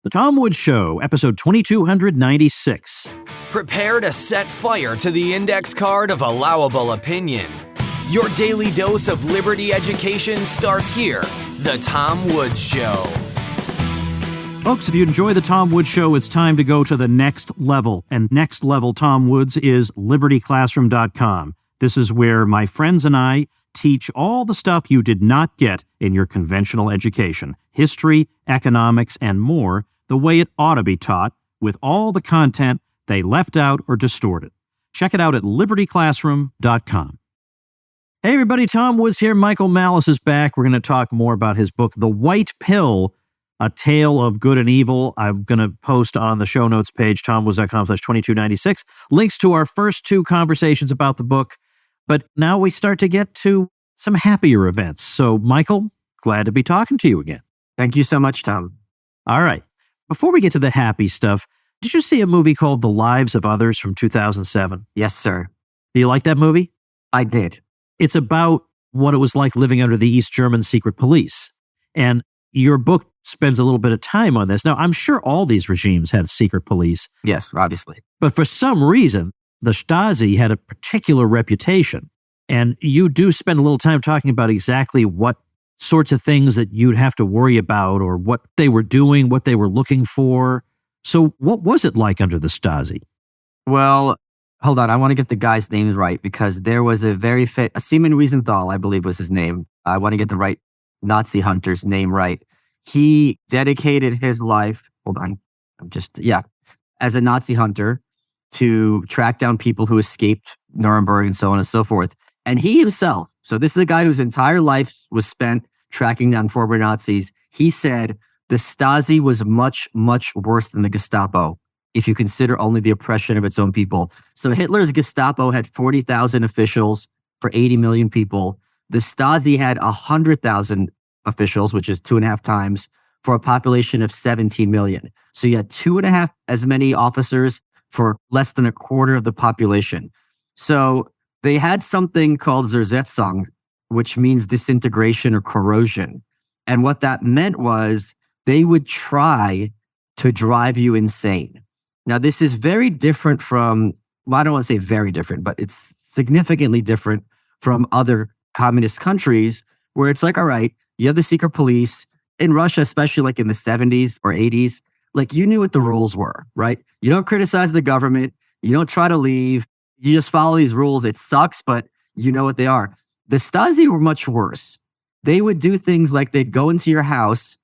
The Tom Woods Show, episode 2296. Prepare to set fire to the index card of allowable opinion. Your daily dose of liberty education starts here. The Tom Woods Show. Folks, if you enjoy the Tom Woods Show, it's time to go to the next level. And next level Tom Woods is libertyclassroom.com. This is where my friends and I teach all the stuff you did not get in your conventional education. History, economics, and more, the way it ought to be taught, with all the content they left out or distorted. Check it out at libertyclassroom.com. Hey everybody, Tom Woods here. Michael Malice is back. We're going to talk more about his book, The White Pill, A Tale of Good and Evil. I'm going to post on the show notes page, tomwoods.com/2296, links to our first two conversations about the book. But now we start to get to some happier events. So, Michael, glad to be talking to you again. Thank you so much, Tom. All right. Before we get to the happy stuff, did you see a movie called The Lives of Others from 2007? Yes, sir. Do you like that movie? I did. It's about what it was like living under the East German secret police. And your book spends a little bit of time on this. Now, I'm sure all these regimes had secret police. Yes, obviously. But for some reason, the Stasi had a particular reputation. And you do spend a little time talking about exactly what sorts of things that you'd have to worry about or what they were doing, what they were looking for. So what was it like under the Stasi? Well, hold on. I want to get the guy's names right because there was a Seaman Wiesenthal, I believe was his name. I want to get the right Nazi hunter's name right. He dedicated his life, as a Nazi hunter to track down people who escaped Nuremberg and so on and so forth. And he himself, so this is a guy whose entire life was spent tracking down former Nazis. He said the Stasi was much, much worse than the Gestapo if you consider only the oppression of its own people. So Hitler's Gestapo had 40,000 officials for 80 million people. The Stasi had 100,000 officials, which is 2.5 times, for a population of 17 million. So you had 2.5 as many officers for less than a quarter of the population. So they had something called Zersetzung, which means disintegration or corrosion. And what that meant was they would try to drive you insane. Now, this is very different from, well, I don't want to say very different, but it's significantly different from other communist countries where it's like, all right, you have the secret police. In Russia, especially like in the 70s or 80s, like you knew what the rules were, right? You don't criticize the government. You don't try to leave. You just follow these rules. It sucks, but you know what they are. The Stasi were much worse. They would do things like they'd go into your house,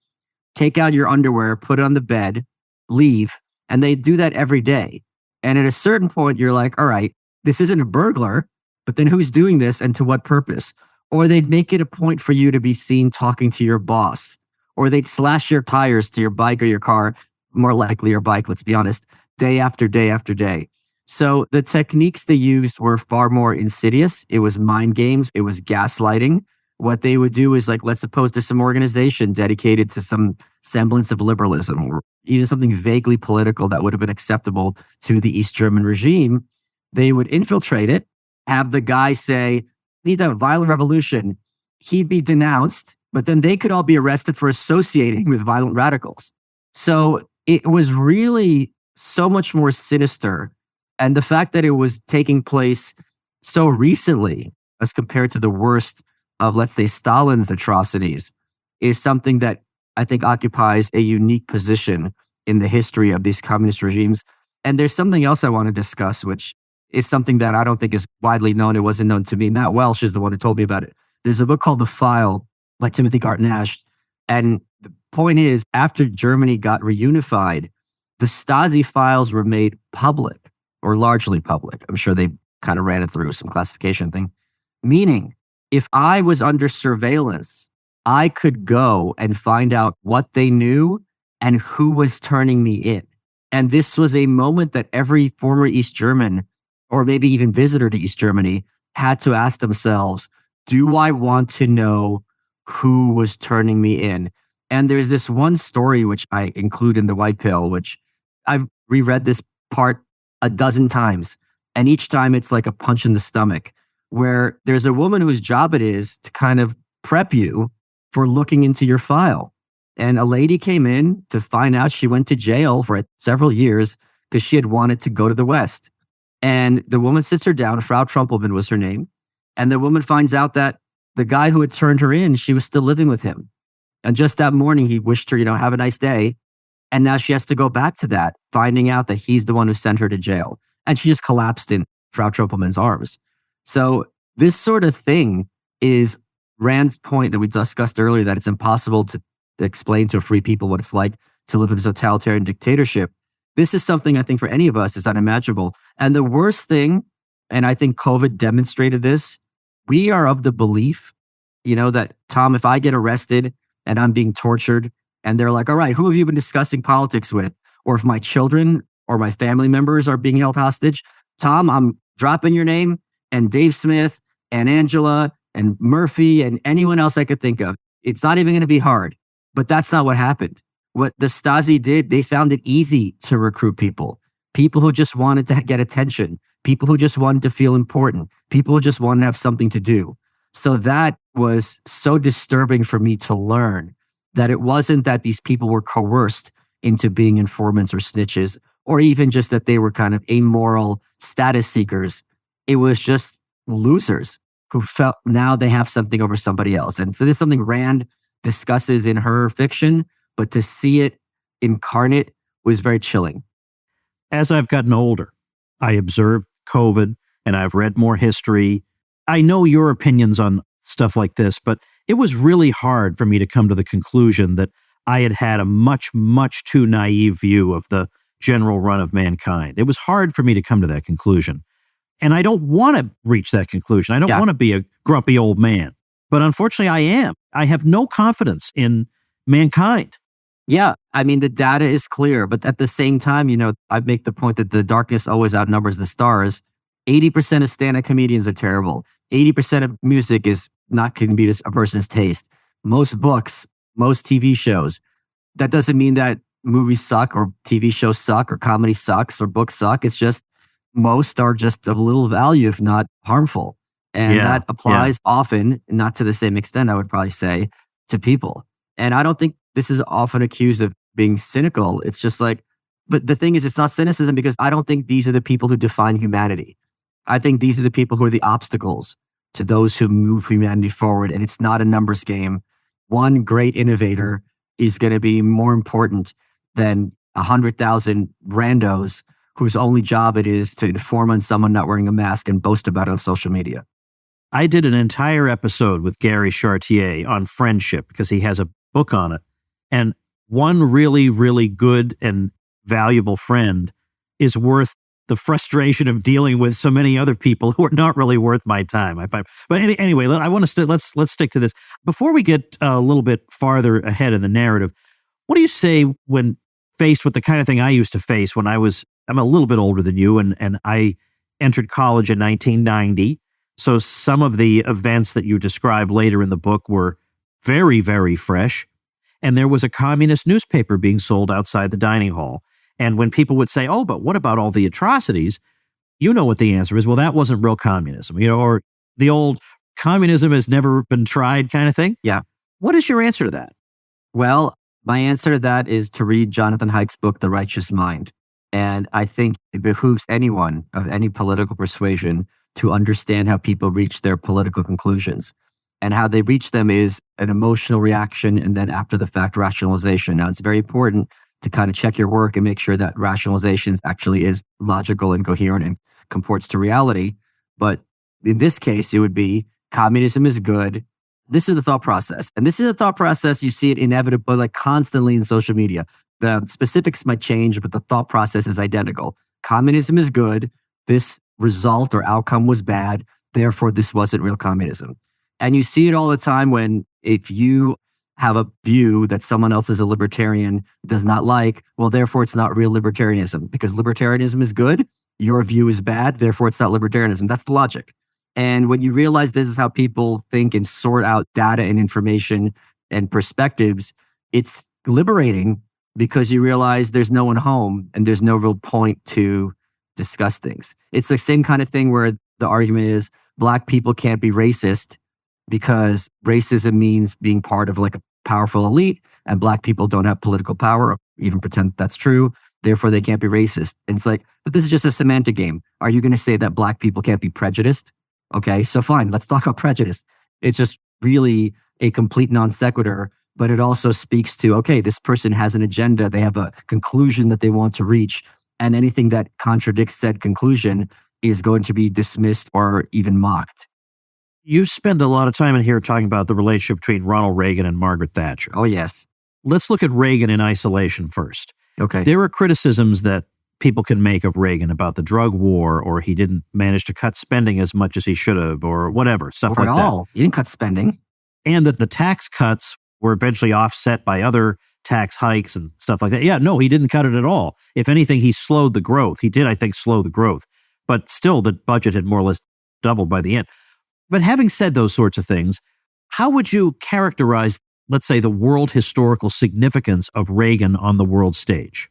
take out your underwear, put it on the bed, leave, and they'd do that every day. And at a certain point, you're like, all right, this isn't a burglar, but then who's doing this and to what purpose? Or they'd make it a point for you to be seen talking to your boss, or they'd slash your tires to your bike or your car, more likely your bike, let's be honest, day after day after day. So the techniques they used were far more insidious. It was mind games. It was gaslighting. What they would do is like, let's suppose there's some organization dedicated to some semblance of liberalism or even something vaguely political that would have been acceptable to the East German regime. They would infiltrate it, have the guy say, need a violent revolution. He'd be denounced, but then they could all be arrested for associating with violent radicals. So it was really so much more sinister. And the fact that it was taking place so recently as compared to the worst of, let's say, Stalin's atrocities is something that I think occupies a unique position in the history of these communist regimes. And there's something else I want to discuss, which is something that I don't think is widely known. It wasn't known to me. Matt Welsh is the one who told me about it. There's a book called The File by Timothy Garton-Ash. And the point is, after Germany got reunified, the Stasi files were made public, or largely public. I'm sure they kind of ran it through some classification thing. Meaning, if I was under surveillance, I could go and find out what they knew and who was turning me in. And this was a moment that every former East German, or maybe even visitor to East Germany, had to ask themselves, do I want to know who was turning me in? And there's this one story which I include in The White Pill, which I've reread this part a dozen times. And each time it's like a punch in the stomach, where there's a woman whose job it is to kind of prep you for looking into your file. And a lady came in to find out she went to jail for several years because she had wanted to go to the West. And the woman sits her down, Frau Trumpelman was her name. And the woman finds out that the guy who had turned her in, she was still living with him. And just that morning, he wished her, have a nice day. And now she has to go back to that, finding out that he's the one who sent her to jail. And she just collapsed in Frau Trumpelman's arms. So this sort of thing is Rand's point that we discussed earlier, that it's impossible to explain to free people what it's like to live in a totalitarian dictatorship. This is something I think for any of us is unimaginable. And the worst thing, and I think COVID demonstrated this, we are of the belief, that, Tom, if I get arrested and I'm being tortured and they're like, all right, who have you been discussing politics with? Or if my children or my family members are being held hostage, Tom, I'm dropping your name and Dave Smith and Angela and Murphy and anyone else I could think of. It's not even going to be hard. But that's not what happened. What the Stasi did, they found it easy to recruit people who just wanted to get attention, people who just wanted to feel important, people who just wanted to have something to do. So that was so disturbing for me to learn, that it wasn't that these people were coerced into being informants or snitches, or even just that they were kind of amoral status seekers. It was just losers who felt now they have something over somebody else. And so this is something Rand discusses in her fiction, but to see it incarnate was very chilling. As I've gotten older, I observed COVID and I've read more history. I know your opinions on stuff like this, but it was really hard for me to come to the conclusion that I had had a much, much too naive view of the general run of mankind. It was hard for me to come to that conclusion. And I don't want to reach that conclusion. I don't want to be a grumpy old man. But unfortunately, I am. I have no confidence in mankind. Yeah. I mean, the data is clear. But at the same time, I make the point that the darkness always outnumbers the stars. 80% of stand-up comedians are terrible. 80% of music can be a person's taste. Most books, most TV shows. That doesn't mean that movies suck or TV shows suck or comedy sucks or books suck. It's just most are just of little value, if not harmful. And that applies often, not to the same extent, I would probably say, to people. And I don't think this is often accused of being cynical. It's just like, but the thing is, it's not cynicism because I don't think these are the people who define humanity. I think these are the people who are the obstacles to those who move humanity forward. And it's not a numbers game. One great innovator is going to be more important than 100,000 randos whose only job it is to inform on someone not wearing a mask and boast about it on social media. I did an entire episode with Gary Chartier on friendship because he has a book on it. And one really, really good and valuable friend is worth the frustration of dealing with so many other people who are not really worth my time, I find. But anyway, I want to let's stick to this. Before we get a little bit farther ahead in the narrative, what do you say when faced with the kind of thing I used to face when I'm a little bit older than you, and I entered college in 1990. So some of the events that you describe later in the book were very, very fresh. And there was a communist newspaper being sold outside the dining hall. And when people would say, oh, but what about all the atrocities? You know what the answer is. Well, that wasn't real communism, or the old communism has never been tried kind of thing. Yeah. What is your answer to that? Well, my answer to that is to read Jonathan Haidt's book, The Righteous Mind. And I think it behooves anyone of any political persuasion to understand how people reach their political conclusions. And how they reach them is an emotional reaction and then after the fact rationalization. Now, it's very important to kind of check your work and make sure that rationalization actually is logical and coherent and comports to reality. But in this case, it would be communism is good. This is the thought process. And this is a thought process, you see it inevitably, like constantly in social media. The specifics might change, but the thought process is identical. Communism is good. This result or outcome was bad. Therefore, this wasn't real communism. And you see it all the time when if you have a view that someone else is a libertarian does not like, well, therefore, it's not real libertarianism because libertarianism is good. Your view is bad. Therefore, it's not libertarianism. That's the logic. And when you realize this is how people think and sort out data and information and perspectives, it's liberating because you realize there's no one home and there's no real point to discuss things. It's the same kind of thing where the argument is Black people can't be racist because racism means being part of like a powerful elite and black people don't have political power, or even pretend that's true. Therefore, they can't be racist. And it's like, but this is just a semantic game. Are you going to say that black people can't be prejudiced? Okay, so fine, let's talk about prejudice. It's just really a complete non sequitur, but it also speaks to, okay, this person has an agenda. They have a conclusion that they want to reach. And anything that contradicts said conclusion is going to be dismissed or even mocked. You spend a lot of time in here talking about the relationship between Ronald Reagan and Margaret Thatcher. Oh, yes. Let's look at Reagan in isolation first. Okay. There are criticisms that people can make of Reagan about the drug war, or he didn't manage to cut spending as much as he should have, or whatever, stuff like that. He didn't cut spending. And that the tax cuts were eventually offset by other tax hikes and stuff like that. Yeah, no, he didn't cut it at all. If anything, he slowed the growth. He did, I think, slow the growth. But still, the budget had more or less doubled by the end. But having said those sorts of things, how would you characterize, let's say, the world historical significance of Reagan on the world stage?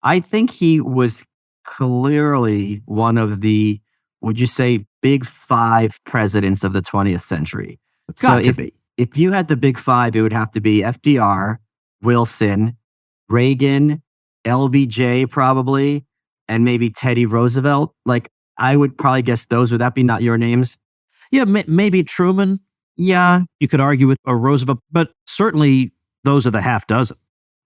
I think he was clearly one of the, would you say, big five presidents of the 20th century. Got to be. If you had the big five, it would have to be FDR, Wilson, Reagan, LBJ probably, and maybe Teddy Roosevelt. Like, I would probably guess those. Would that be not your names? Yeah, maybe Truman. Yeah. You could argue with a Roosevelt, but certainly those are the half dozen.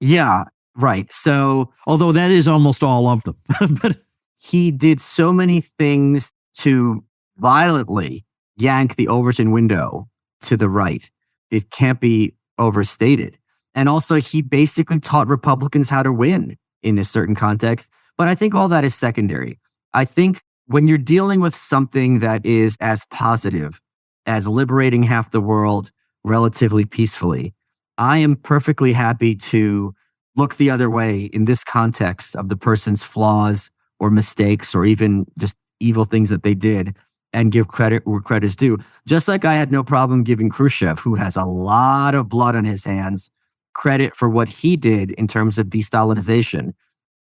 Yeah, right. So, although that is almost all of them. But he did so many things to violently yank the Overton window to the right. It can't be overstated. And also, he basically taught Republicans how to win in a certain context. But I think all that is secondary. I think when you're dealing with something that is as positive as liberating half the world relatively peacefully, I am perfectly happy to look the other way in this context of the person's flaws or mistakes or even just evil things that they did and give credit where credit is due. Just like I had no problem giving Khrushchev, who has a lot of blood on his hands, credit for what he did in terms of de-Stalinization.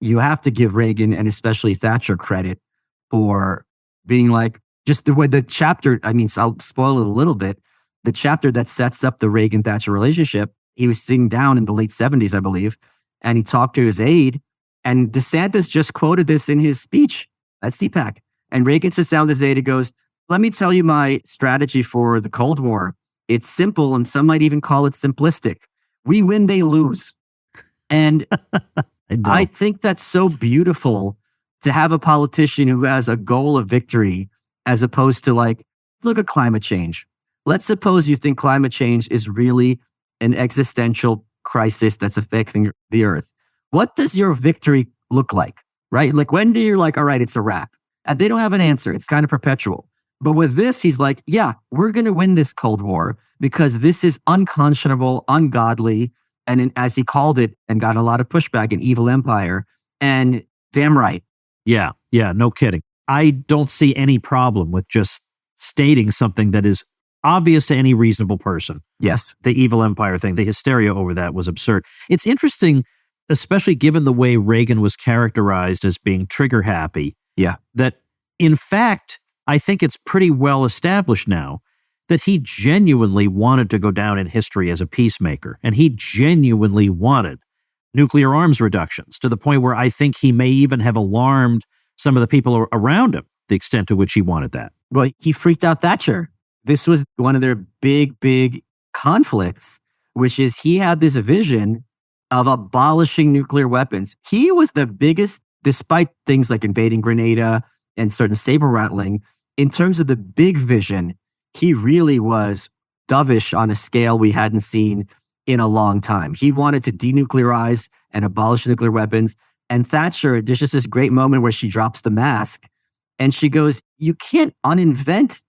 You have to give Reagan and especially Thatcher credit for being like, just the way the chapter, I mean, so I'll spoil it a little bit. The chapter that sets up the Reagan-Thatcher relationship, he was sitting down in the late 70s, I believe, and he talked to his aide, and DeSantis just quoted this in his speech at CPAC. And Reagan sits down with his aide and goes, let me tell you my strategy for the Cold War. It's simple, and some might even call it simplistic. We win, they lose. And I think that's so beautiful to have a politician who has a goal of victory as opposed to like, look at climate change. Let's suppose you think climate change is really an existential crisis that's affecting the earth. What does your victory look like, right? Like when do you like, all right, it's a wrap? And they don't have an answer. It's kind of perpetual. But with this, he's like, yeah, we're going to win this Cold War because this is unconscionable, ungodly, and as he called it, and got a lot of pushback, an evil empire. And damn right. Yeah, no kidding. I don't see any problem with just stating something that is obvious to any reasonable person. Yes. The evil empire thing, the hysteria over that was absurd. It's interesting, especially given the way Reagan was characterized as being trigger happy. Yeah. That in fact, I think it's pretty well established now that he genuinely wanted to go down in history as a peacemaker. And he genuinely wanted nuclear arms reductions to the point where I think he may even have alarmed some of the people around him, the extent to which he wanted that. Well, he freaked out Thatcher. This was one of their big conflicts, which is he had this vision of abolishing nuclear weapons. He was the biggest, despite things like invading Grenada and certain saber rattling, in terms of the big vision, he really was dovish on a scale we hadn't seen in a long time. He wanted to denuclearize and abolish nuclear weapons. And Thatcher, there's just this great moment where she drops the mask and she goes, you can't uninvent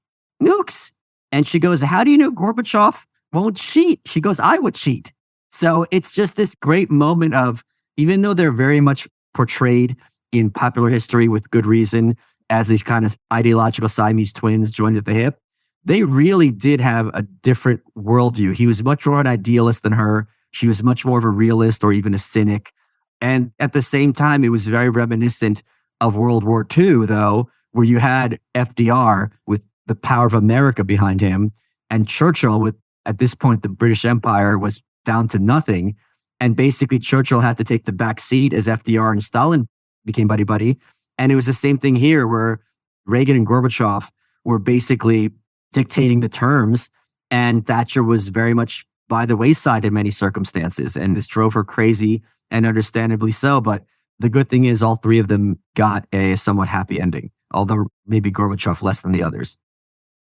nukes. And she goes, how do you know Gorbachev won't cheat? She goes, I would cheat. So it's just this great moment of, even though they're very much portrayed in popular history with good reason as these kind of ideological Siamese twins joined at the hip, they really did have a different worldview. He was much more an idealist than her. She was much more of a realist or even a cynic. And at the same time, it was very reminiscent of World War II, though, where you had FDR with the power of America behind him, and Churchill with, at this point, the British Empire was down to nothing. And basically Churchill had to take the back seat as FDR and Stalin became buddy-buddy. And it was the same thing here where Reagan and Gorbachev were basically dictating the terms, and Thatcher was very much by the wayside in many circumstances. And this drove her crazy, and understandably so. But the good thing is all three of them got a somewhat happy ending, although maybe Gorbachev less than the others.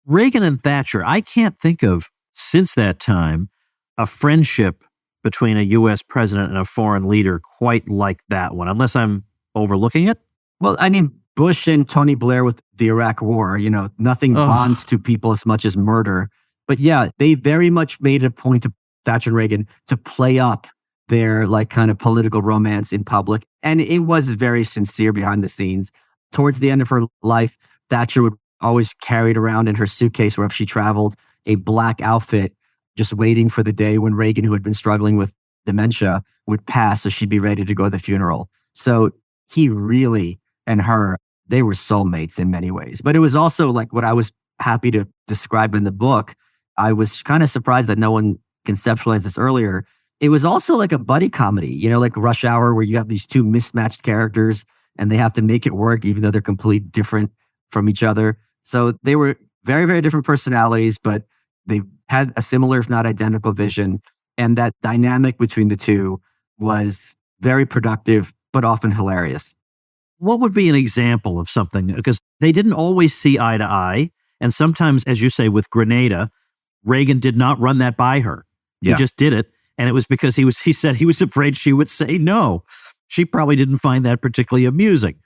Reagan and Thatcher, I can't think of, since that time, a friendship between a U.S. president and a foreign leader quite like that one, unless I'm overlooking it. Well, I mean, Bush and Tony Blair with the Iraq War, nothing bonds two people as much as murder. But yeah, they very much made it a point of Thatcher and Reagan to play up their kind of political romance in public. And it was very sincere behind the scenes. Towards the end of her life, Thatcher would always carry it around in her suitcase wherever she traveled, a black outfit, just waiting for the day when Reagan, who had been struggling with dementia, would pass so she'd be ready to go to the funeral. So he really and her, they were soulmates in many ways. But it was also like what I was happy to describe in the book. I was kind of surprised that no one conceptualized this earlier. It was also like a buddy comedy, like Rush Hour, where you have these two mismatched characters and they have to make it work, even though they're completely different from each other. So they were very, very different personalities, but they had a similar, if not identical, vision. And that dynamic between the two was very productive, but often hilarious. What would be an example of something? Because they didn't always see eye to eye. And sometimes, as you say, with Grenada, Reagan did not run that by her. He just did it. And it was because he said he was afraid she would say no. She probably didn't find that particularly amusing.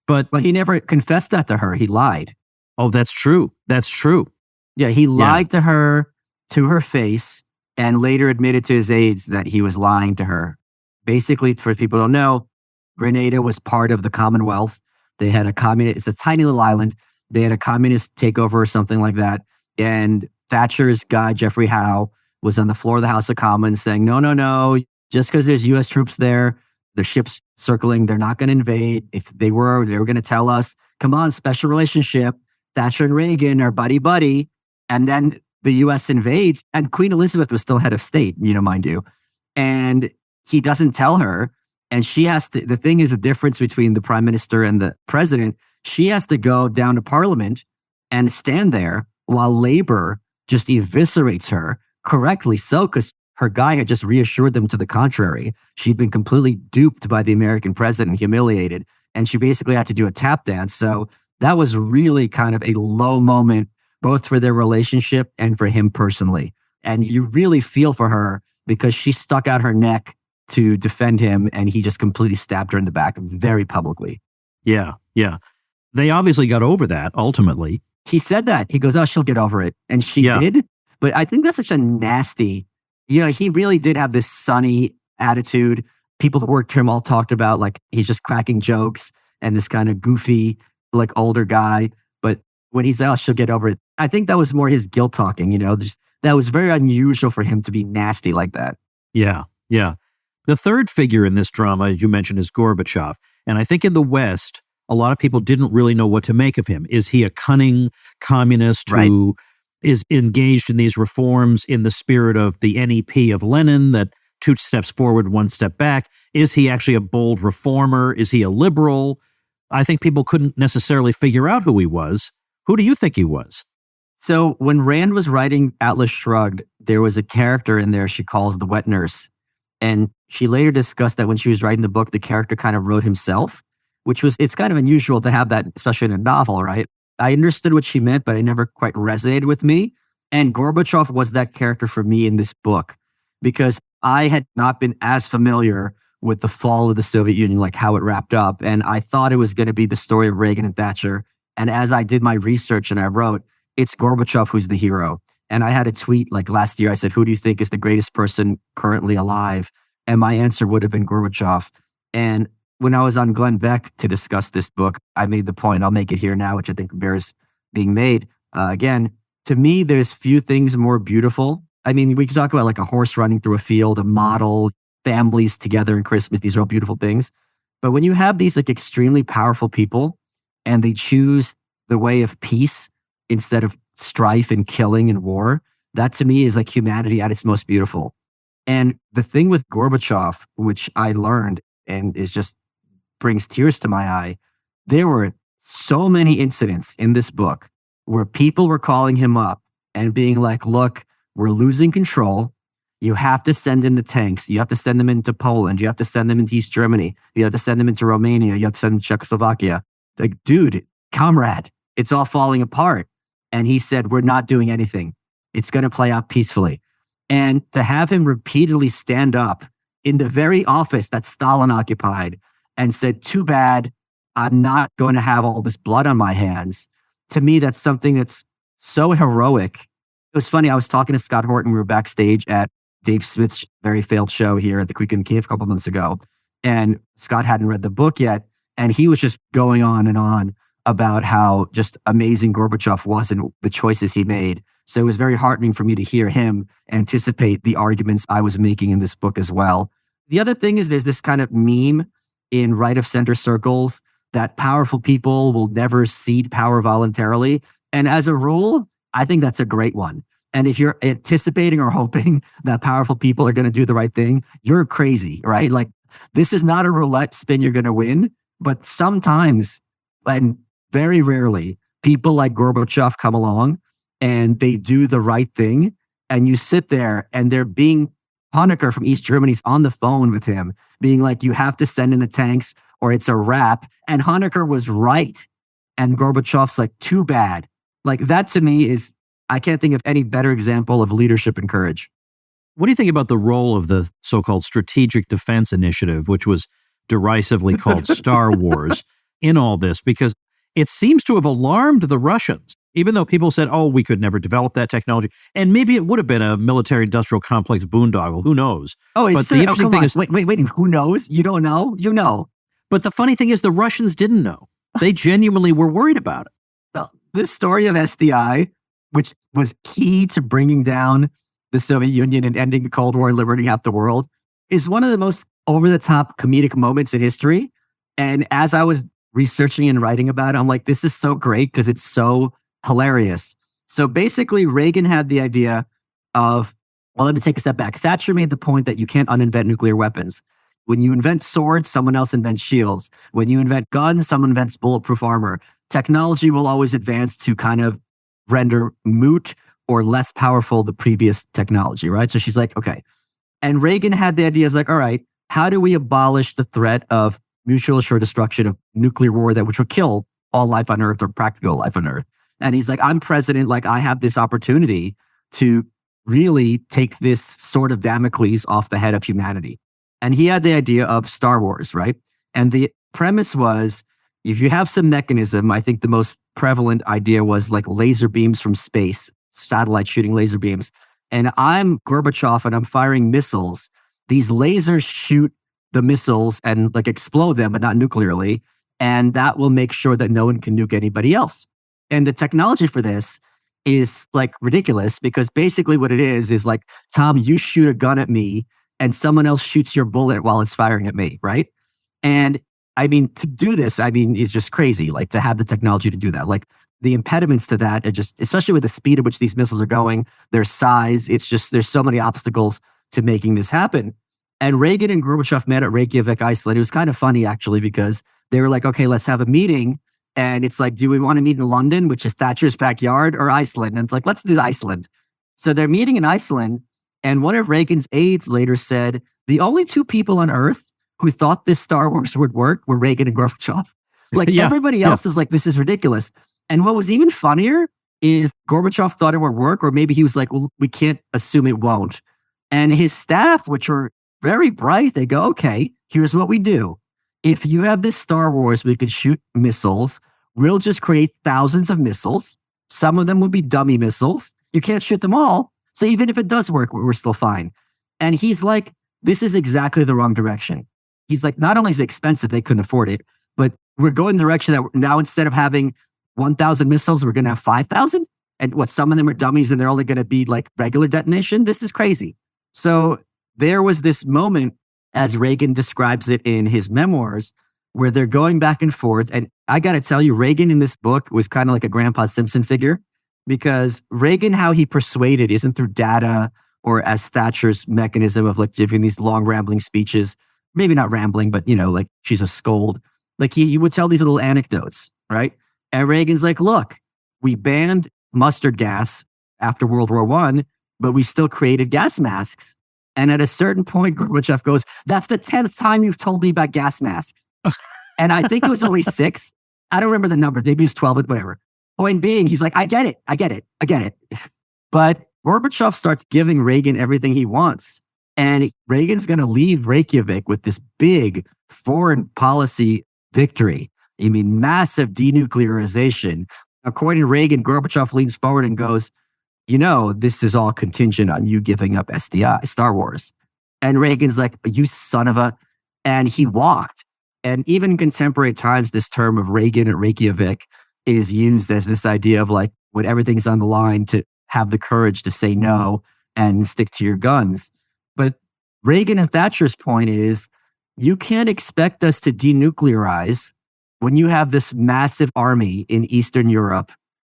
But he never confessed that to her. He lied. Oh, that's true. That's true. Yeah, he lied to her face, and later admitted to his aides that he was lying to her. Basically, for people who don't know, Grenada was part of the Commonwealth. They had it's a tiny little island. They had a communist takeover or something like that. And Thatcher's guy, Jeffrey Howe, was on the floor of the House of Commons saying, no, just because there's U.S. troops there, the ships circling, they're not going to invade. If they were going to tell us, come on, special relationship. Thatcher and Reagan are buddy-buddy. And then the U.S. invades, and Queen Elizabeth was still head of state, mind you. And he doesn't tell her. And she has to, the thing is the difference between the prime minister and the president, she has to go down to parliament and stand there while Labour just eviscerates her, correctly so, because her guy had just reassured them to the contrary. She'd been completely duped by the American president, humiliated, and she basically had to do a tap dance. So that was really kind of a low moment, both for their relationship and for him personally. And you really feel for her because she stuck out her neck to defend him, and he just completely stabbed her in the back very publicly. Yeah. They obviously got over that, ultimately. He said that. He goes, she'll get over it. And she did. But I think that's such a nasty, he really did have this sunny attitude. People that worked for him all talked about, he's just cracking jokes and this kind of goofy, older guy. But when he said, she'll get over it, I think that was more his guilt talking, that was very unusual for him to be nasty like that. Yeah. The third figure in this drama, as you mentioned, is Gorbachev. And I think in the West, a lot of people didn't really know what to make of him. Is he a cunning communist who is engaged in these reforms in the spirit of the NEP of Lenin, that 2 steps forward, 1 step back? Is he actually a bold reformer? Is he a liberal? I think people couldn't necessarily figure out who he was. Who do you think he was? So when Rand was writing Atlas Shrugged, there was a character in there she calls the wet nurse. And she later discussed that when she was writing the book, the character kind of wrote himself, it's kind of unusual to have that, especially in a novel, right? I understood what she meant, but it never quite resonated with me. And Gorbachev was that character for me in this book, because I had not been as familiar with the fall of the Soviet Union, like how it wrapped up. And I thought it was going to be the story of Reagan and Thatcher. And as I did my research and I wrote, it's Gorbachev who's the hero. And I had a tweet last year. I said, who do you think is the greatest person currently alive? And my answer would have been Gorbachev. And when I was on Glenn Beck to discuss this book, I made the point, I'll make it here now, which I think bears being made. Again, to me, there's few things more beautiful. I mean, we could talk about a horse running through a field, a model, families together in Christmas. These are all beautiful things. But when you have these extremely powerful people and they choose the way of peace instead of strife and killing and war, that to me is humanity at its most beautiful. And the thing with Gorbachev, which I learned and is just brings tears to my eye, there were so many incidents in this book where people were calling him up and being like, look, we're losing control. You have to send in the tanks. You have to send them into Poland. You have to send them into East Germany. You have to send them into Romania. You have to send them to Czechoslovakia. Like, dude, comrade, it's all falling apart. And he said, we're not doing anything. It's going to play out peacefully. And to have him repeatedly stand up in the very office that Stalin occupied and said, too bad, I'm not going to have all this blood on my hands. To me, that's something that's so heroic. It was funny. I was talking to Scott Horton. We were backstage at Dave Smith's very failed show here at the Quick and Cave a couple months ago. And Scott hadn't read the book yet. And he was just going on and on about how just amazing Gorbachev was and the choices he made. So it was very heartening for me to hear him anticipate the arguments I was making in this book as well. The other thing is there's this kind of meme in right of center circles that powerful people will never cede power voluntarily. And as a rule, I think that's a great one. And if you're anticipating or hoping that powerful people are going to do the right thing, you're crazy, right? Like, this is not a roulette spin you're going to win. But sometimes, and very rarely, people like Gorbachev come along and they do the right thing. And you sit there and they're being, Honecker from East Germany's on the phone with him, being like, you have to send in the tanks or it's a wrap. And Honecker was right. And Gorbachev's like, too bad. Like, that to me is, I can't think of any better example of leadership and courage. What do you think about the role of the so-called Strategic Defense Initiative, which was derisively called Star Wars, in all this? Because it seems to have alarmed the Russians, even though people said, oh, we could never develop that technology. And maybe it would have been a military-industrial complex boondoggle. Who knows? Oh, it's but the interesting thing is, wait, who knows? You don't know? You know. But the funny thing is the Russians didn't know. They genuinely were worried about it. So, this story of SDI, which was key to bringing down the Soviet Union and ending the Cold War and liberating half the world, is one of the most over-the-top comedic moments in history. And as I was researching and writing about it, I'm like, this is so great because it's so hilarious. So basically, Reagan had the idea of, well, let me take a step back. Thatcher made the point that you can't uninvent nuclear weapons. When you invent swords, someone else invents shields. When you invent guns, someone invents bulletproof armor. Technology will always advance to kind of render moot or less powerful the previous technology, right? So she's like, okay. And Reagan had the idea, like, all right, how do we abolish the threat of mutual assured destruction of nuclear war which will kill all life on Earth or practical life on Earth? And he's like, I'm president, like I have this opportunity to really take this sword of Damocles off the head of humanity. And he had the idea of Star Wars, right? And the premise was, if you have some mechanism, I think the most prevalent idea was like laser beams from space, satellites shooting laser beams. And I'm Gorbachev and I'm firing missiles. These lasers shoot the missiles and like explode them, but not nuclearly. And that will make sure that no one can nuke anybody else. And the technology for this is like ridiculous because basically what it is like, Tom, you shoot a gun at me and someone else shoots your bullet while it's firing at me, right? And I mean, to do this, I mean, it's just crazy, like to have the technology to do that. Like the impediments to that are just, especially with the speed at which these missiles are going, their size, it's just, there's so many obstacles to making this happen. And Reagan and Gorbachev met at Reykjavik, Iceland. It was kind of funny, actually, because they were like, okay, let's have a meeting. And it's like, do we want to meet in London, which is Thatcher's backyard, or Iceland? And it's like, let's do Iceland. So they're meeting in Iceland. And one of Reagan's aides later said, the only two people on Earth who thought this Star Wars would work were Reagan and Gorbachev. Like everybody else is like, this is ridiculous. And what was even funnier is Gorbachev thought it would work, or maybe he was like, well, we can't assume it won't. And his staff, which were very bright, they go, okay, here's what we do. If you have this Star Wars, we could shoot missiles. We'll just create thousands of missiles. Some of them will be dummy missiles. You can't shoot them all. So even if it does work, we're still fine. And he's like, this is exactly the wrong direction. He's like, not only is it expensive, they couldn't afford it, but we're going the direction that now instead of having 1,000 missiles, we're going to have 5,000. And what, some of them are dummies and they're only going to be like regular detonation. This is crazy. So there was this moment, as Reagan describes it in his memoirs, where they're going back and forth. And I got to tell you, Reagan in this book was kind of like a Grandpa Simpson figure, because Reagan, how he persuaded isn't through data or as Thatcher's mechanism of like giving these long rambling speeches, maybe not rambling, but like she's a scold. Like he would tell these little anecdotes, right? And Reagan's like, look, we banned mustard gas after World War I, but we still created gas masks. And at a certain point, Gorbachev goes, that's the 10th time you've told me about gas masks. And I think it was only 6. I don't remember the number. Maybe it's 12, but whatever. Point being, he's like, I get it. But Gorbachev starts giving Reagan everything he wants. And Reagan's going to leave Reykjavik with this big foreign policy victory. I mean, massive denuclearization. According to Reagan, Gorbachev leans forward and goes, this is all contingent on you giving up SDI, Star Wars. And Reagan's like, you son of a... And he walked. And even in contemporary times, this term of Reagan at Reykjavik is used as this idea of like, when everything's on the line, to have the courage to say no and stick to your guns. But Reagan and Thatcher's point is, you can't expect us to denuclearize when you have this massive army in Eastern Europe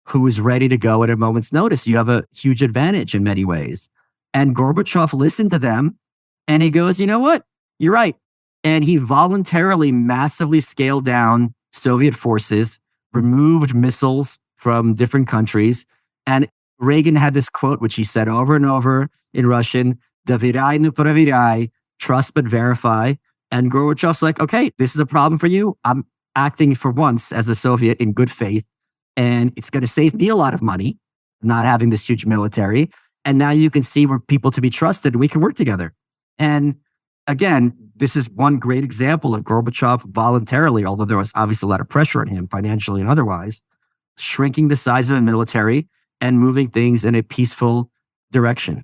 who is ready to go at a moment's notice. You have a huge advantage in many ways. And Gorbachev listened to them and he goes, you know what? You're right. And he voluntarily massively scaled down Soviet forces, removed missiles from different countries. And Reagan had this quote, which he said over and over in Russian, "Dovirай no proviraj," trust but verify. And Gorbachev's like, okay, this is a problem for you. I'm acting for once as a Soviet in good faith. And it's going to save me a lot of money, not having this huge military. And now you can see we're people to be trusted and we can work together. And again, this is one great example of Gorbachev voluntarily, although there was obviously a lot of pressure on him financially and otherwise, shrinking the size of a military and moving things in a peaceful direction.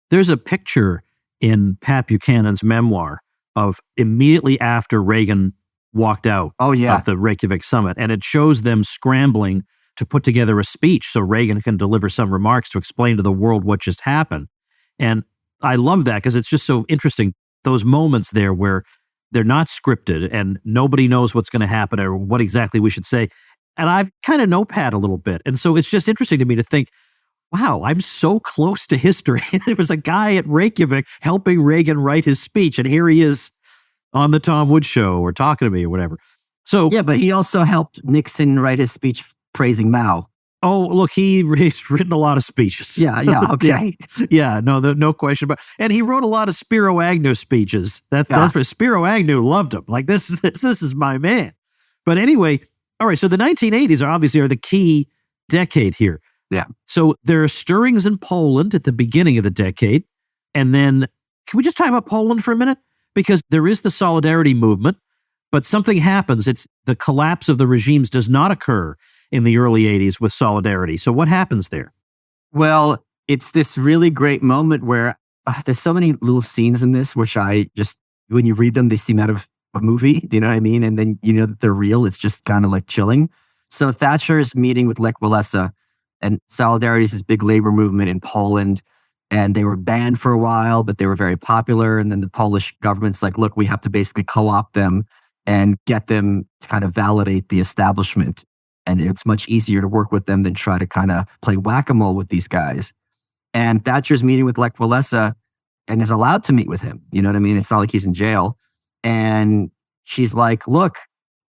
There's a picture in Pat Buchanan's memoir of immediately after Reagan walked out of the Reykjavik summit. And it shows them scrambling to put together a speech so Reagan can deliver some remarks to explain to the world what just happened. And I love that because it's just so interesting. Those moments there where they're not scripted and nobody knows what's going to happen or what exactly we should say. And I've kind of know Pat a little bit. And so it's just interesting to me to think, wow, I'm so close to history. There was a guy at Reykjavik helping Reagan write his speech, and here he is on the Tom Woods show or talking to me or whatever. So yeah, but he also helped Nixon write his speech praising Mao. Oh, look, he's written a lot of speeches. Yeah, okay. No question. And he wrote a lot of Spiro Agnew speeches. That's for Spiro Agnew loved him. Like, this is my man. But anyway, all right, so the 1980s are the key decade here. Yeah. So there are stirrings in Poland at the beginning of the decade. And then, can we just talk about Poland for a minute? Because there is the Solidarity movement, but something happens. It's the collapse of the regimes does not occur in the early 80s with Solidarity. So what happens there? Well, it's this really great moment where there's so many little scenes in this, which I just, when you read them, they seem out of a movie. Do you know what I mean? And then you know that they're real. It's just kind of like chilling. So Thatcher's meeting with Lech Walesa, and Solidarity is this big labor movement in Poland. And they were banned for a while, but they were very popular. And then the Polish government's like, look, we have to basically co-opt them and get them to kind of validate the establishment. And it's much easier to work with them than try to kind of play whack-a-mole with these guys. And Thatcher's meeting with Lech Walesa and is allowed to meet with him. You know what I mean? It's not like he's in jail. And she's like, look,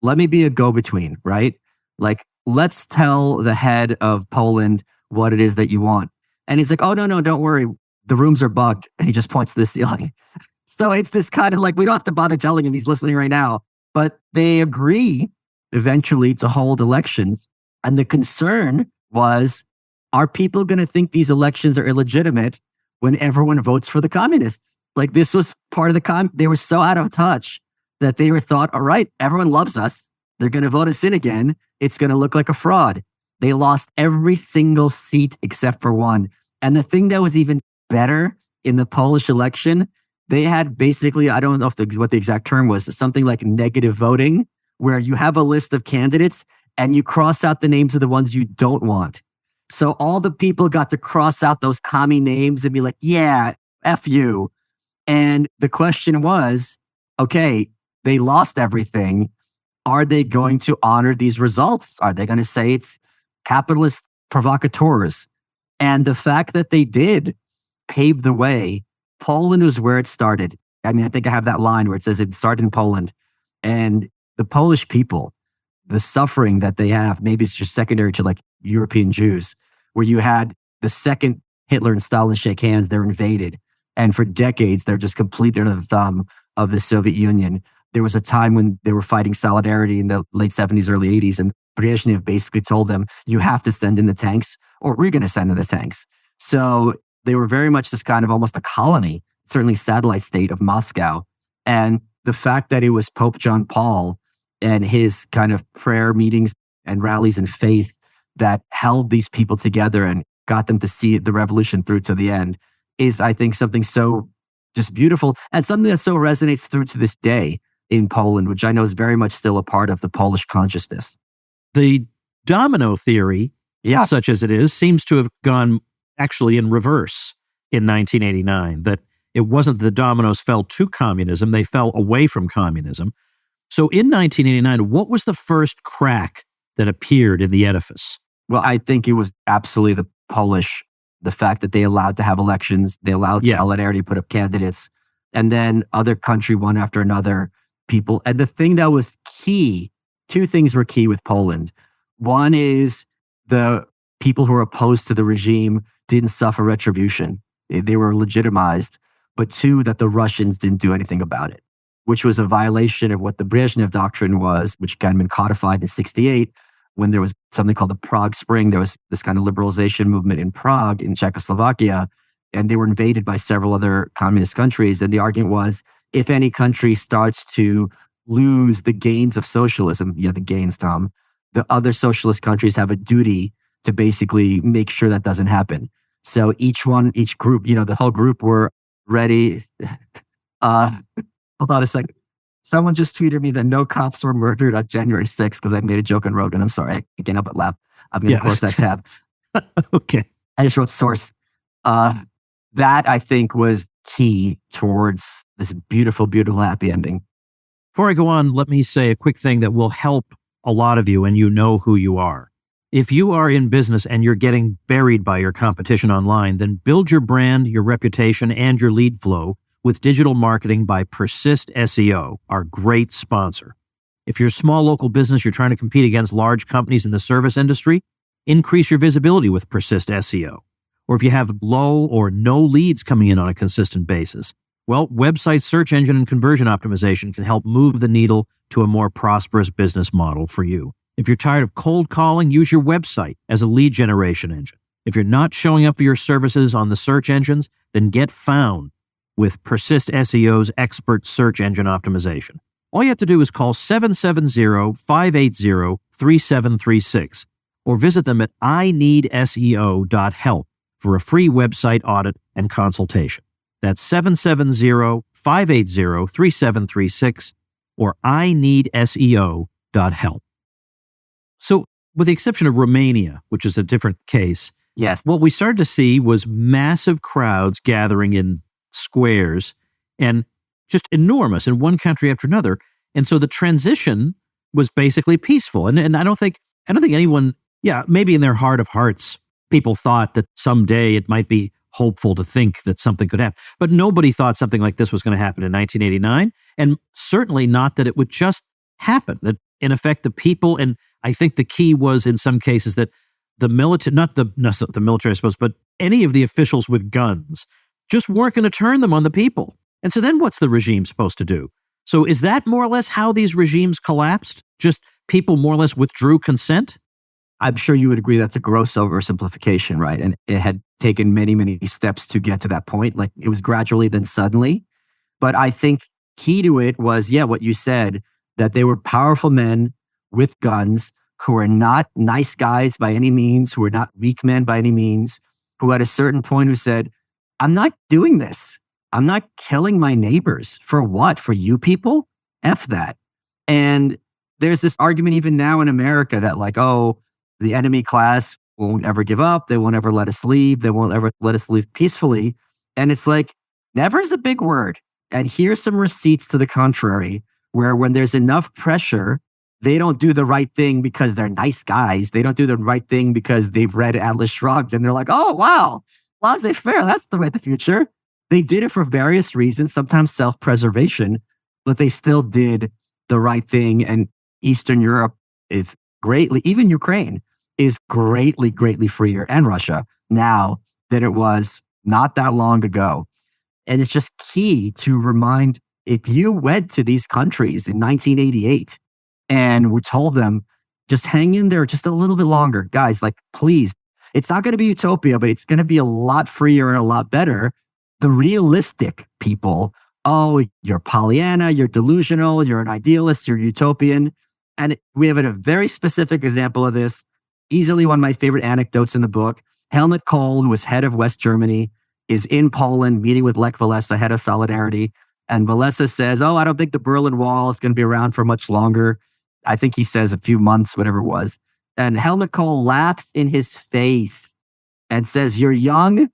let me be a go-between, right? Like, let's tell the head of Poland what it is that you want. And he's like, oh, no, don't worry. The rooms are bugged. And he just points to the ceiling. So it's this kind of like, we don't have to bother telling him, he's listening right now. But they agree eventually to hold elections. And the concern was, are people going to think these elections are illegitimate when everyone votes for the communists? Like, this was part of they were so out of touch that they were thought, all right, everyone loves us. They're going to vote us in again. It's going to look like a fraud. They lost every single seat except for one. And the thing that was even better in the Polish election, they had basically, I don't know what the exact term was, something like negative voting, where you have a list of candidates and you cross out the names of the ones you don't want. So all the people got to cross out those commie names and be like, yeah, F you. And the question was, okay, they lost everything. Are they going to honor these results? Are they going to say it's capitalist provocateurs? And the fact that they did paved the way. Poland was where it started. I mean, I think I have that line where it says it started in Poland. And the Polish people, the suffering that they have, maybe it's just secondary to like European Jews, where you had the second Hitler and Stalin shake hands, they're invaded. And for decades, they're just completely under the thumb of the Soviet Union. There was a time when they were fighting Solidarity in the late 70s, early 80s, and Brezhnev basically told them, you have to send in the tanks or we're going to send in the tanks. So they were very much this kind of almost a colony, certainly satellite state of Moscow. And the fact that it was Pope John Paul and his kind of prayer meetings and rallies in faith that held these people together and got them to see the revolution through to the end is, I think, something so just beautiful and something that so resonates through to this day in Poland, which I know is very much still a part of the Polish consciousness. The domino theory, such as it is, seems to have gone actually in reverse in 1989, that it wasn't the dominoes fell to communism, they fell away from communism. So in 1989, what was the first crack that appeared in the edifice? Well, I think it was absolutely the Polish, the fact that they allowed to have elections, they allowed Solidarity to put up candidates, and then other country, one after another, people. And the thing that was key, two things were key with Poland. One is the people who were opposed to the regime didn't suffer retribution. They were legitimized. But two, that the Russians didn't do anything about it, which was a violation of what the Brezhnev doctrine was, which kind of been codified in 1968, when there was something called the Prague Spring. There was this kind of liberalization movement in Prague, in Czechoslovakia, and they were invaded by several other communist countries. And the argument was, if any country starts to lose the gains of socialism, the gains, Tom, the other socialist countries have a duty to basically make sure that doesn't happen. So each group, the whole group were ready. Hold on a second. Someone just tweeted me that no cops were murdered on January 6th because I made a joke on Rogan. I'm sorry. I can't help but laugh. I'm going to close that tab. Okay. I just wrote source. That, I think, was key towards this beautiful, beautiful, happy ending. Before I go on, let me say a quick thing that will help a lot of you, and you know who you are. If you are in business and you're getting buried by your competition online, then build your brand, your reputation, and your lead flow with digital marketing by Persist SEO, our great sponsor. If you're a small local business, you're trying to compete against large companies in the service industry, increase your visibility with Persist SEO. Or if you have low or no leads coming in on a consistent basis, well, website search engine and conversion optimization can help move the needle to a more prosperous business model for you. If you're tired of cold calling, use your website as a lead generation engine. If you're not showing up for your services on the search engines, then get found with Persist SEO's expert search engine optimization. All you have to do is call 770-580-3736 or visit them at ineedseo.help for a free website audit and consultation. That's 770-580-3736 or ineedseo.help. So, with the exception of Romania, which is a different case, yes, what we started to see was massive crowds gathering in squares and just enormous in one country after another. And so the transition was basically peaceful. And I don't think anyone, maybe in their heart of hearts, people thought that someday it might be hopeful to think that something could happen. But nobody thought something like this was going to happen in 1989. And certainly not that it would just happen. That in effect, the people, and I think the key was in some cases that the military, not the military, I suppose, but any of the officials with guns just weren't going to turn them on the people. And so then what's the regime supposed to do? So is that more or less how these regimes collapsed? Just people more or less withdrew consent? I'm sure you would agree that's a gross oversimplification, right? And it had taken many, many steps to get to that point. Like it was gradually, then suddenly. But I think key to it was, what you said, that they were powerful men with guns who are not nice guys by any means, who are not weak men by any means, who at a certain point who said, I'm not doing this. I'm not killing my neighbors. For what? For you people? F that. And there's this argument even now in America that like, the enemy class won't ever give up. They won't ever let us leave. They won't ever let us leave peacefully. And it's like, never is a big word. And here's some receipts to the contrary, where when there's enough pressure, they don't do the right thing because they're nice guys. They don't do the right thing because they've read Atlas Shrugged and they're like, oh, wow, laissez-faire, that's the way of the future. They did it for various reasons, sometimes self-preservation, but they still did the right thing. And Eastern Europe is greatly, even Ukraine is greatly, greatly freer, and Russia now than it was not that long ago. And it's just key to remind, if you went to these countries in 1988 and we told them, just hang in there just a little bit longer, guys, like, please, it's not going to be utopia, but it's going to be a lot freer and a lot better. The realistic people, oh, you're Pollyanna, you're delusional, you're an idealist, you're utopian. And we have a very specific example of this. Easily one of my favorite anecdotes in the book. Helmut Kohl, who was head of West Germany, is in Poland meeting with Lech Walesa, head of Solidarity. And Walesa says, oh, I don't think the Berlin Wall is going to be around for much longer. I think he says a few months, whatever it was. And Helmut Kohl laughs in his face and says, you're young.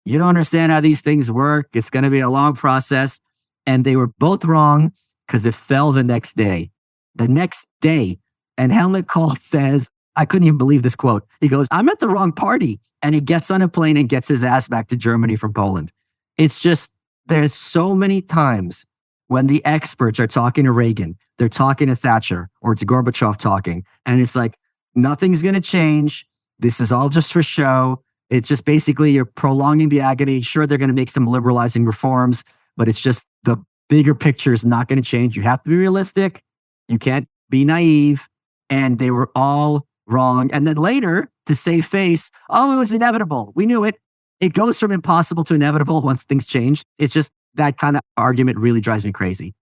You don't understand how these things work. It's going to be a long process. And they were both wrong because it fell the next day. The next day. And Helmut Kohl says, I couldn't even believe this quote. He goes, I'm at the wrong party. And he gets on a plane and gets his ass back to Germany from Poland. It's just, there's so many times when the experts are talking to Reagan, they're talking to Thatcher or to Gorbachev talking. And it's like, nothing's going to change. This is all just for show. It's just basically you're prolonging the agony. Sure, they're going to make some liberalizing reforms, but it's just the bigger picture is not going to change. You have to be realistic. You can't be naive. And they were all wrong. And then later, to save face, oh, it was inevitable. We knew it. It goes from impossible to inevitable once things change. It's just that kind of argument really drives me crazy.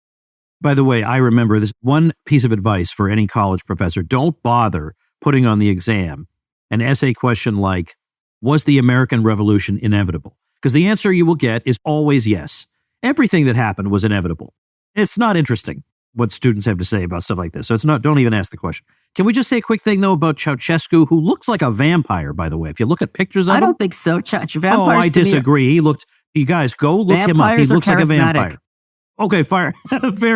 By the way, I remember this one piece of advice for any college professor. Don't bother putting on the exam an essay question like, was the American Revolution inevitable? Because the answer you will get is always yes. Everything that happened was inevitable. It's not interesting what students have to say about stuff like this. So it's not, don't even ask the question. Can we just say a quick thing, though, about Ceaușescu, who looks like a vampire, by the way? If you look at pictures of him. I don't think so. Vampires. Oh, I disagree. He looked, you guys, go look him up. He looks like a vampire. Okay, fair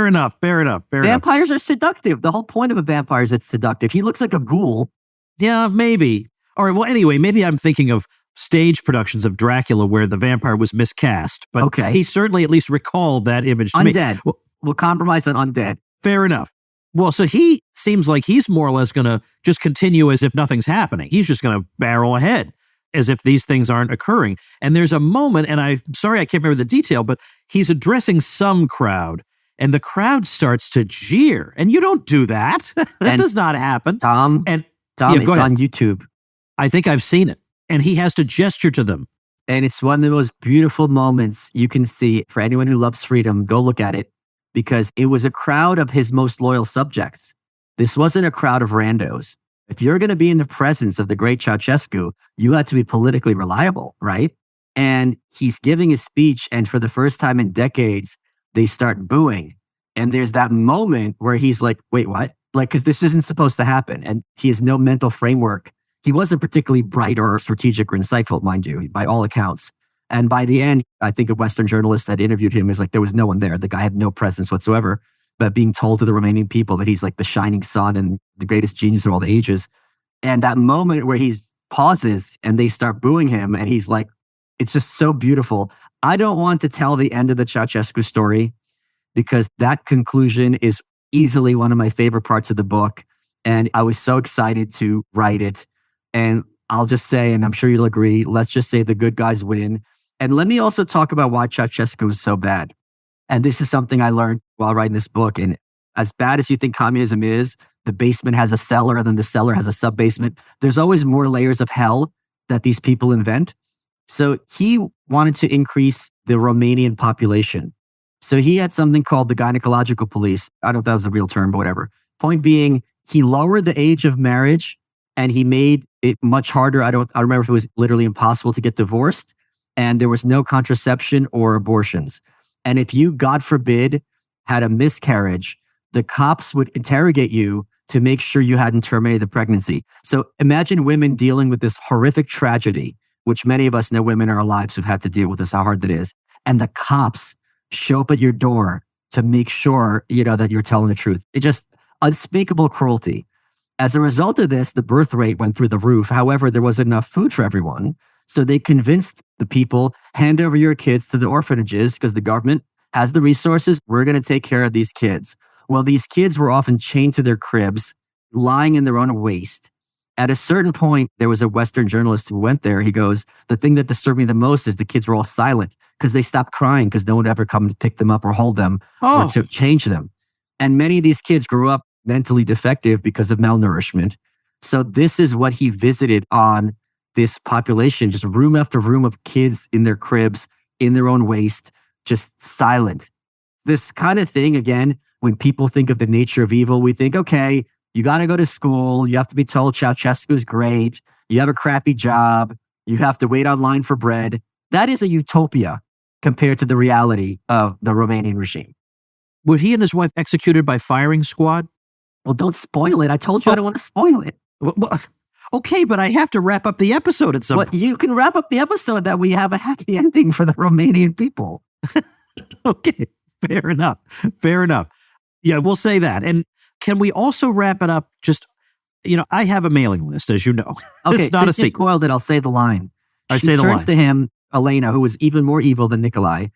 enough. Vampires are seductive. The whole point of a vampire is it's seductive. He looks like a ghoul. Yeah, maybe. All right, well, anyway, maybe I'm thinking of stage productions of Dracula where the vampire was miscast. But okay, he certainly at least recalled that image to undead. Me. We'll compromise on undead. Fair enough. Well, so he seems like he's more or less going to just continue as if nothing's happening. He's just going to barrel ahead as if these things aren't occurring. And there's a moment, and I'm sorry I can't remember the detail, but he's addressing some crowd, and the crowd starts to jeer. And you don't do that. That does not happen. Tom, it's on YouTube. I think I've seen it. And he has to gesture to them. And it's one of the most beautiful moments you can see. For anyone who loves freedom, go look at it. Because it was a crowd of his most loyal subjects. This wasn't a crowd of randos. If you're going to be in the presence of the great Ceaușescu, you had to be politically reliable, right? And he's giving his speech, and for the first time in decades, they start booing. And there's that moment where he's like, wait, what? Like, because this isn't supposed to happen. And he has no mental framework. He wasn't particularly bright or strategic or insightful, mind you, by all accounts. And by the end, I think a Western journalist had interviewed him is like, there was no one there. The guy had no presence whatsoever, but being told to the remaining people that he's like the shining sun and the greatest genius of all the ages. And that moment where he pauses and they start booing him and he's like, it's just so beautiful. I don't want to tell the end of the Ceaușescu story because that conclusion is easily one of my favorite parts of the book. And I was so excited to write it. And I'll just say, and I'm sure you'll agree, let's just say the good guys win. And let me also talk about why Ceaușescu was so bad. And this is something I learned while writing this book. And as bad as you think communism is, the basement has a cellar and then the cellar has a sub-basement. There's always more layers of hell that these people invent. So he wanted to increase the Romanian population. So he had something called the gynecological police. I don't know if that was a real term, but whatever. Point being, he lowered the age of marriage and he made it much harder. I remember if it was literally impossible to get divorced. And there was no contraception or abortions. And if you, God forbid, had a miscarriage, the cops would interrogate you to make sure you hadn't terminated the pregnancy. So imagine women dealing with this horrific tragedy, which many of us know women in our lives who've had to deal with this, how hard that is. And the cops show up at your door to make sure, that you're telling the truth. It's just unspeakable cruelty. As a result of this, the birth rate went through the roof. However, there wasn't enough food for everyone. So they convinced the people, hand over your kids to the orphanages because the government has the resources. We're going to take care of these kids. Well, these kids were often chained to their cribs, lying in their own waste. At a certain point, there was a Western journalist who went there. He goes, the thing that disturbed me the most is the kids were all silent because they stopped crying because no one would ever come to pick them up or hold them or to change them. And many of these kids grew up mentally defective because of malnourishment. So this is what he visited on this population, just room after room of kids in their cribs, in their own waste, just silent. This kind of thing, again, when people think of the nature of evil, we think, okay, you got to go to school. You have to be told Ceaușescu's great. You have a crappy job. You have to wait online for bread. That is a utopia compared to the reality of the Romanian regime. Were he and his wife executed by firing squad? Well, don't spoil it. I told you I don't want to spoil it. Well, okay, but I have to wrap up the episode at some point. You can wrap up the episode that we have a happy ending for the Romanian people. Okay, fair enough. Fair enough. Yeah, we'll say that. And can we also wrap it up? Just, I have a mailing list, as you know. Okay, it's not a secret. secret. Spoiled it. I'll say the line. She turns line. to him, Elena, who was even more evil than Nikolai,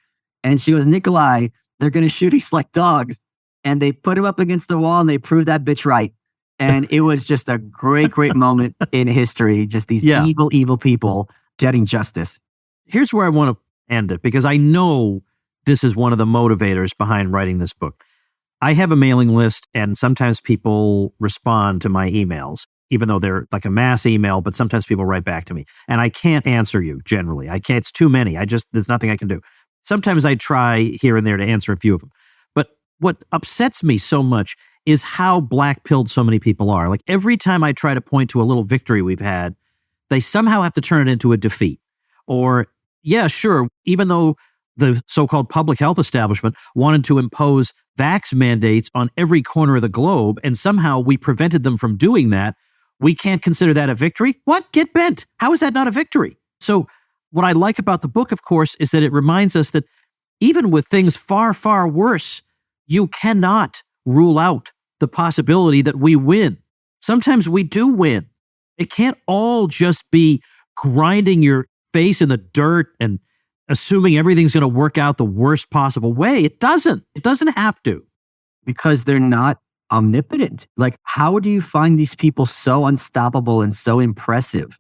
and she goes, Nikolai, they're going to shoot us like dogs. And they put him up against the wall and they proved that bitch right. And it was just a great, great moment in history. Just these evil, evil people getting justice. Here's where I want to end it, because I know this is one of the motivators behind writing this book. I have a mailing list, and sometimes people respond to my emails, even though they're like a mass email, but sometimes people write back to me. And I can't answer you generally. I can't, it's too many. There's nothing I can do. Sometimes I try here and there to answer a few of them. But what upsets me so much is how black-pilled so many people are. Like every time I try to point to a little victory we've had, they somehow have to turn it into a defeat. Or, yeah, sure, even though the so-called public health establishment wanted to impose vax mandates on every corner of the globe, and somehow we prevented them from doing that, we can't consider that a victory? What? Get bent. How is that not a victory? So what I like about the book, of course, is that it reminds us that even with things far, far worse, you cannot rule out the possibility that we win. Sometimes we do win. It can't all just be grinding your face in the dirt and assuming everything's going to work out the worst possible way. It doesn't. It doesn't have to. Because they're not omnipotent. Like, how do you find these people so unstoppable and so impressive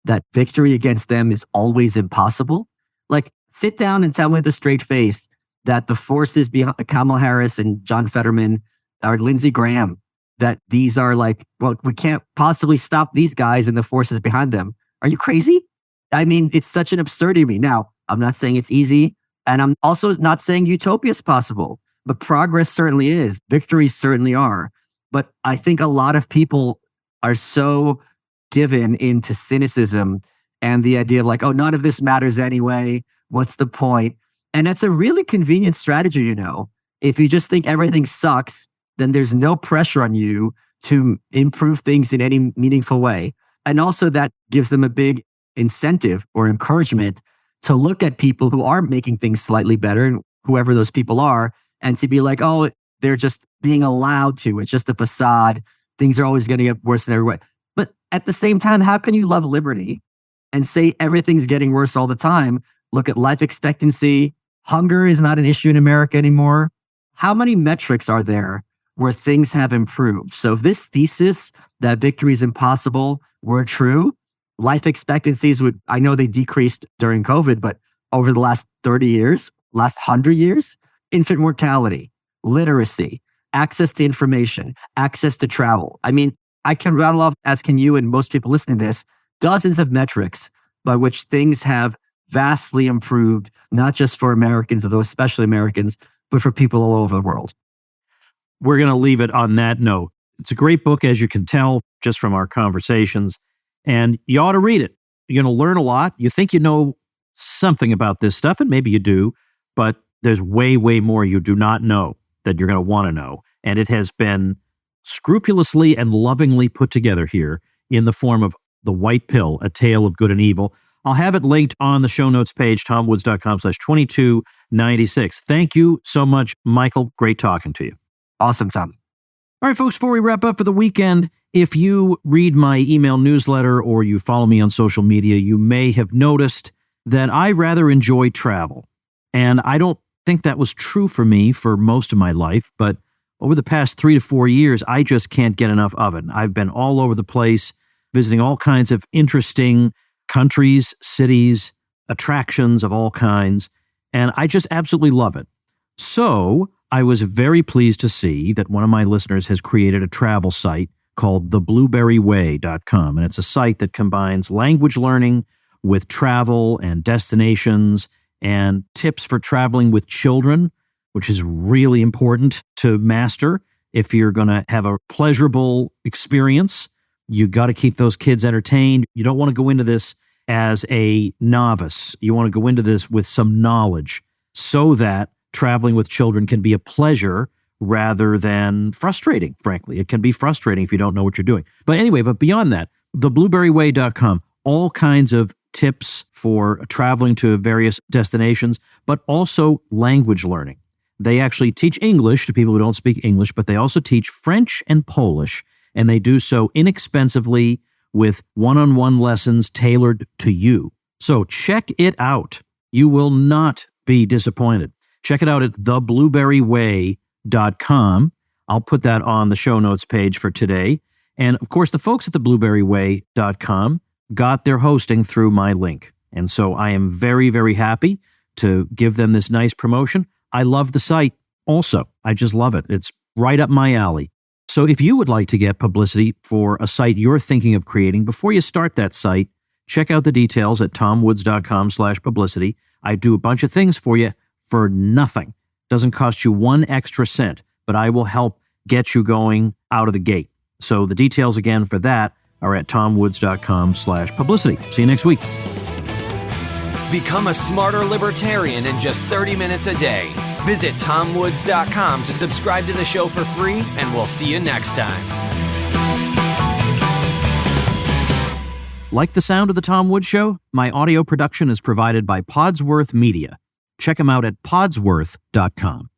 that victory against them is always impossible? Like, sit down and tell me with a straight face that the forces behind Kamala Harris and John Fetterman or Lindsey Graham, that these are like, well, we can't possibly stop these guys and the forces behind them. Are you crazy? I mean, it's such an absurdity to me. Now, I'm not saying it's easy, and I'm also not saying utopia is possible, but progress certainly is. Victories certainly are. But I think a lot of people are so given into cynicism and the idea of like, oh, none of this matters anyway. What's the point? And that's a really convenient strategy, you know. If you just think everything sucks, then there's no pressure on you to improve things in any meaningful way. And also that gives them a big incentive or encouragement to look at people who are making things slightly better, and whoever those people are, and to be like, oh, they're just being allowed to. It's just a facade. Things are always going to get worse in every way. But at the same time, how can you love liberty and say everything's getting worse all the time? Look at life expectancy. Hunger is not an issue in America anymore. How many metrics are there where things have improved? So if this thesis that victory is impossible were true, life expectancies would, I know they decreased during COVID, but over the last 30 years, last 100 years, infant mortality, literacy, access to information, access to travel. I mean, I can rattle off, as can you and most people listening to this, dozens of metrics by which things have vastly improved, not just for Americans, although especially Americans, but for people all over the world. We're going to leave it on that note. It's a great book, as you can tell, just from our conversations, and you ought to read it. You're going to learn a lot. You think you know something about this stuff, and maybe you do, but there's way, way more you do not know that you're going to want to know. And it has been scrupulously and lovingly put together here in the form of The White Pill, A Tale of Good and Evil. I'll have it linked on the show notes page, tomwoods.com/2296. Thank you so much, Michael. Great talking to you. Awesome, Tom. All right, folks, before we wrap up for the weekend, if you read my email newsletter or you follow me on social media, you may have noticed that I rather enjoy travel. And I don't think that was true for me for most of my life, but over the past 3 to 4 years, I just can't get enough of it. I've been all over the place, visiting all kinds of interesting countries, cities, attractions of all kinds, and I just absolutely love it. So I was very pleased to see that one of my listeners has created a travel site called theblueberryway.com, and it's a site that combines language learning with travel and destinations and tips for traveling with children, which is really important to master. If you're going to have a pleasurable experience, you got to keep those kids entertained. You don't want to go into this as a novice. You want to go into this with some knowledge so that traveling with children can be a pleasure rather than frustrating, frankly. It can be frustrating if you don't know what you're doing. But anyway, but beyond that, theblueberryway.com, all kinds of tips for traveling to various destinations, but also language learning. They actually teach English to people who don't speak English, but they also teach French and Polish, and they do so inexpensively with one-on-one lessons tailored to you. So check it out. You will not be disappointed. Check it out at theblueberryway.com. I'll put that on the show notes page for today. And of course, the folks at theblueberryway.com got their hosting through my link. And so I am very, very happy to give them this nice promotion. I love the site also. I just love it. It's right up my alley. So if you would like to get publicity for a site you're thinking of creating, before you start that site, check out the details at tomwoods.com/publicity. I do a bunch of things for you for nothing. Doesn't cost you one extra cent, but I will help get you going out of the gate. So the details again for that are at tomwoods.com/publicity. See you next week. Become a smarter libertarian in just 30 minutes a day. Visit tomwoods.com to subscribe to the show for free, and we'll see you next time. Like the sound of The Tom Woods Show? My audio production is provided by Podsworth Media. Check them out at podsworth.com.